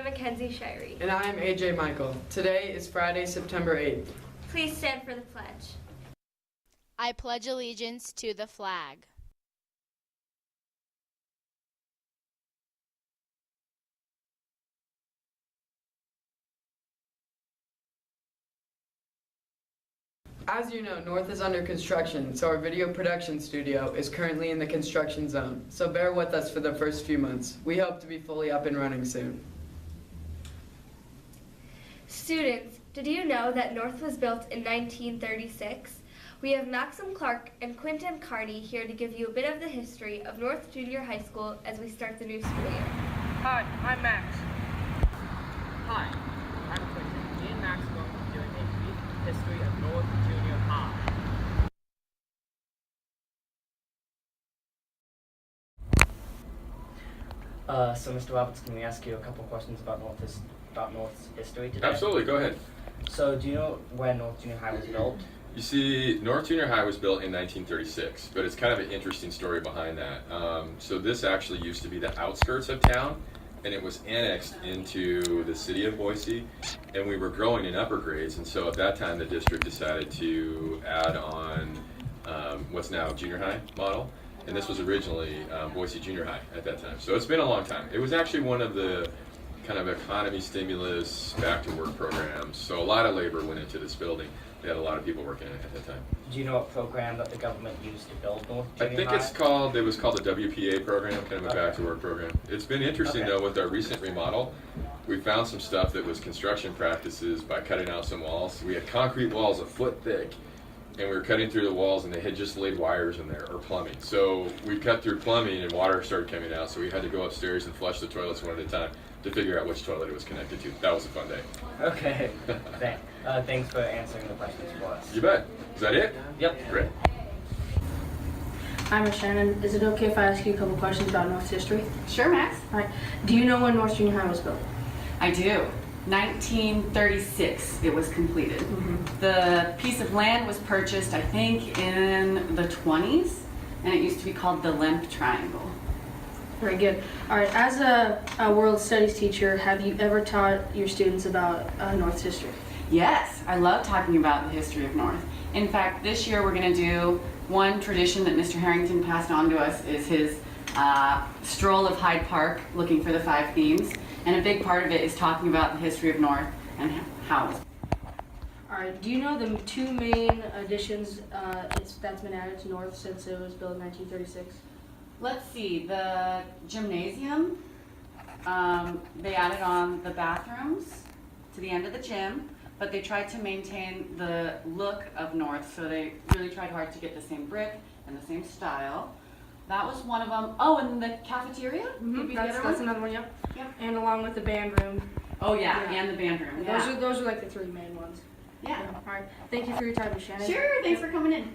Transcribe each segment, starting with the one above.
Mackenzie Shirey. And I am AJ Michael. Today is Friday, September 8th. Please stand for the pledge. I pledge allegiance to the flag As you know, North is under construction, so our video production studio is currently in the construction zone. So bear with us for the first few months. We hope to be fully up and running soon. Students, did you know that North was built in 1936? We have Maxim Clark and Quinton Carney here to give you a bit of the history of North Junior High School as we start the new school year. Hi, I'm Max. Hi, I'm Quinton. Me and Max are going to be doing a brief history of North Junior High. So Mr. Roberts, can we ask you a couple questions about North's history today? Absolutely, go ahead. So do you know when North Junior High was built? You see, North Junior High was built in 1936, but it's kind of an interesting story behind that. So this actually used to be the outskirts of town, and it was annexed into the city of Boise, and we were growing in upper grades, and so at that time the district decided to add on what's now junior high model, and this was originally Boise Junior High at that time. So it's been a long time. It was actually one of the kind of economy stimulus back to work programs, so a lot of labor went into this building. They had a lot of people working in it at that time. Do you know what program that the government used to build North I Junior think High? it was called the WPA program, kind of a back to work program. It's been interesting though with our recent remodel. We found some stuff that was construction practices by cutting out some walls. We had concrete walls a foot thick, and we were cutting through the walls and they had just laid wires in there, or plumbing. So we cut through plumbing and water started coming out, so we had to go upstairs and flush the toilets one at a time to figure out which toilet it was connected to. That was a fun day. Okay, thanks for answering the questions for us. You bet. Is that it? Yep. Great. Hi, Miss Shannon. Is it okay if I ask you a couple questions about North's history? Sure, Max. All right. Do you know when North Junior High was built? I do. 1936 it was completed. The piece of land was purchased, I think, in the 20s, and it used to be called the Lemp Triangle. Very good. All right. As a world studies teacher, have you ever taught your students about North's history? Yes, I love talking about the history of North. In fact, this year we're going to do one tradition that Mr. Harrington passed on to us is his stroll of Hyde Park, looking for the 5 themes. And a big part of it is talking about the history of North and how it was. All right. Do you know the 2 main additions that's been added to North since it was built in 1936? Let's see, the gymnasium, they added on the bathrooms to the end of the gym, but they tried to maintain the look of North, so they really tried hard to get the same brick and the same style. That was one of them. Oh, and the cafeteria? Would be the other That's one? another one, yep. Yep. And along with the band room. Oh yeah, Yeah. and the band room. Yeah. Those are like the 3 main ones. Yeah. All right. Thank you for your time, Miss Shannon. Sure, thanks for coming in.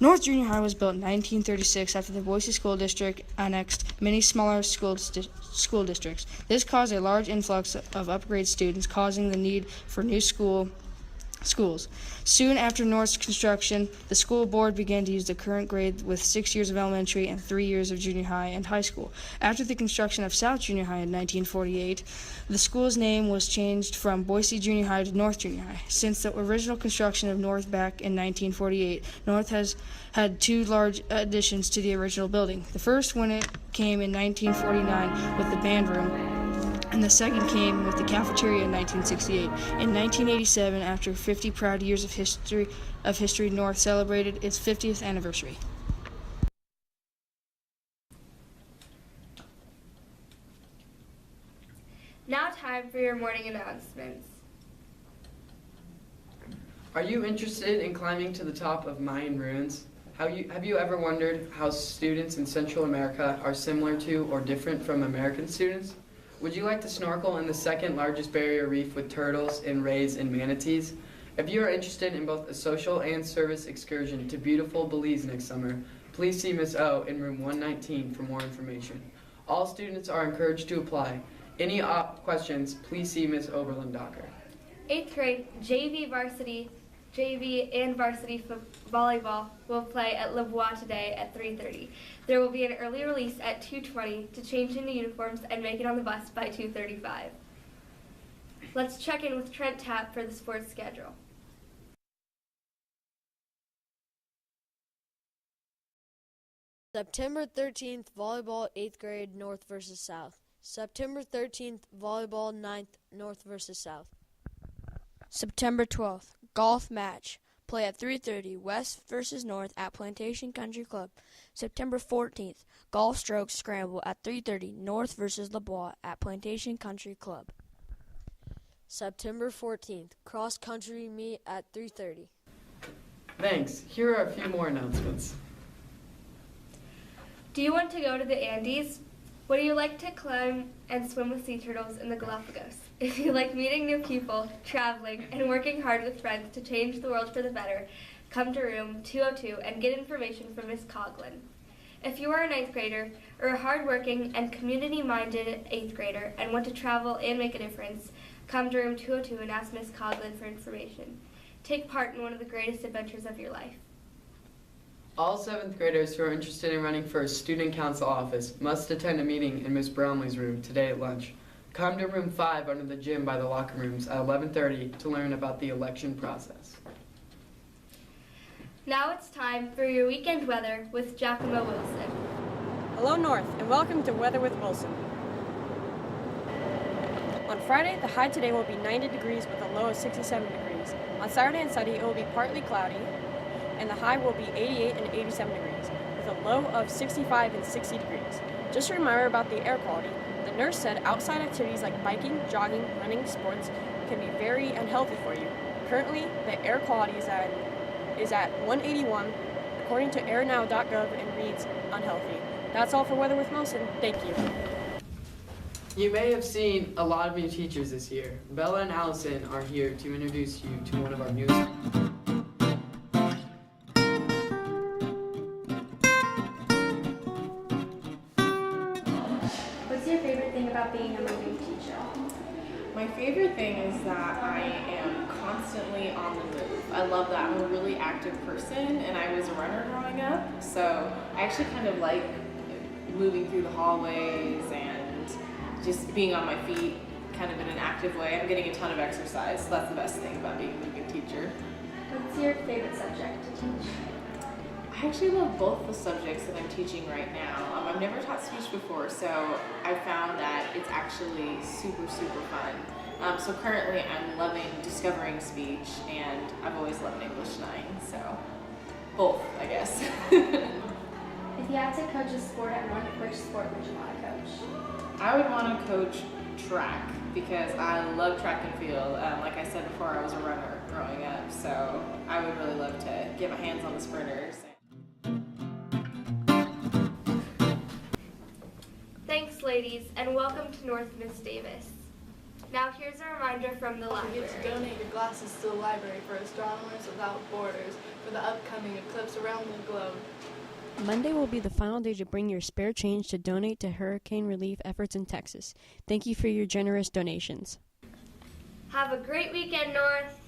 North Junior High was built in 1936 after the Boise School District annexed many smaller school districts. This caused a large influx of upgrade students, causing the need for new schools. Soon after North's construction, the school board began to use the current grade with 6 years of elementary and 3 years of junior high and high school. After the construction of South Junior High in 1948, the school's name was changed from Boise Junior High to North Junior High. Since the original construction of North back in 1948, North has had 2 large additions to the original building. The first when it came in 1949 with the band room, and the second came with the cafeteria in 1968. In 1987, after 50 proud years of history, North celebrated its 50th anniversary. Now time for your morning announcements. Are you interested in climbing to the top of Mayan ruins? Have you ever wondered how students in Central America are similar to or different from American students? Would you like to snorkel in the 2nd largest barrier reef with turtles and rays and manatees? If you are interested in both a social and service excursion to beautiful Belize next summer, please see Ms. O in room 119 for more information. All students are encouraged to apply. Any questions, please see Ms. Oberlin-Docker. 8th grade JV varsity JV, and varsity volleyball will play at Le Bois today at 3:30. There will be an early release at 2:20 to change into uniforms and make it on the bus by 2:35. Let's check in with Trent Tapp for the sports schedule. September 13th, volleyball 8th grade, North versus South. September 13th, volleyball 9th, North versus South. September 12th, golf match. Play at 3:30, West versus North at Plantation Country Club. September 14th, golf strokes scramble at 3:30, North versus Le Bois at Plantation Country Club. September 14th, cross country meet at 3:30. Thanks. Here are a few more announcements. Do you want to go to the Andes? Would you like to climb and swim with sea turtles in the Galapagos? If you like meeting new people, traveling, and working hard with friends to change the world for the better, come to room 202 and get information from Miss Coughlin. If you are a 9th grader or a hardworking and community-minded 8th grader and want to travel and make a difference, come to room 202 and ask Miss Coughlin for information. Take part in one of the greatest adventures of your life. All 7th graders who are interested in running for a student council office must attend a meeting in Miss Brownlee's room today at lunch. Come to room 5 under the gym by the locker rooms at 11:30 to learn about the election process. Now it's time for your weekend weather with Giacomo Wilson. Hello North, and welcome to Weather with Wilson. On Friday, the high today will be 90 degrees with a low of 67 degrees. On Saturday and Sunday, it will be partly cloudy, and the high will be 88 and 87 degrees, with a low of 65 and 60 degrees. Just a reminder about the air quality. The nurse said outside activities like biking, jogging, running, sports can be very unhealthy for you. Currently, the air quality is at 181, according to airnow.gov, and reads unhealthy. That's all for Weather with Wilson. Thank you. You may have seen a lot of new teachers this year. Bella and Allison are here to introduce you to one of our newest. What's your favorite thing about being a moving teacher? My favorite thing is that I am constantly on the move. I love that. I'm a really active person, and I was a runner growing up, so I actually kind of like moving through the hallways and just being on my feet kind of in an active way. I'm getting a ton of exercise, so that's the best thing about being a moving teacher. What's your favorite subject to teach? I actually love both the subjects that I'm teaching right now. I've never taught speech before, so I found that it's actually super, super fun. So currently I'm loving discovering speech, and I've always loved English 9, so both, I guess. If you had to coach a sport at one, which sport would you want to coach? I would want to coach track because I love track and field. Like I said before, I was a runner growing up, so I would really love to get my hands on the sprinters. Thanks, ladies, and welcome to North Miss Davis. Now here's a reminder from the library. Forget to donate your glasses to the library for Astronomers Without Borders for the upcoming eclipse around the globe. Monday will be the final day to bring your spare change to donate to hurricane relief efforts in Texas. Thank you for your generous donations. Have a great weekend, North.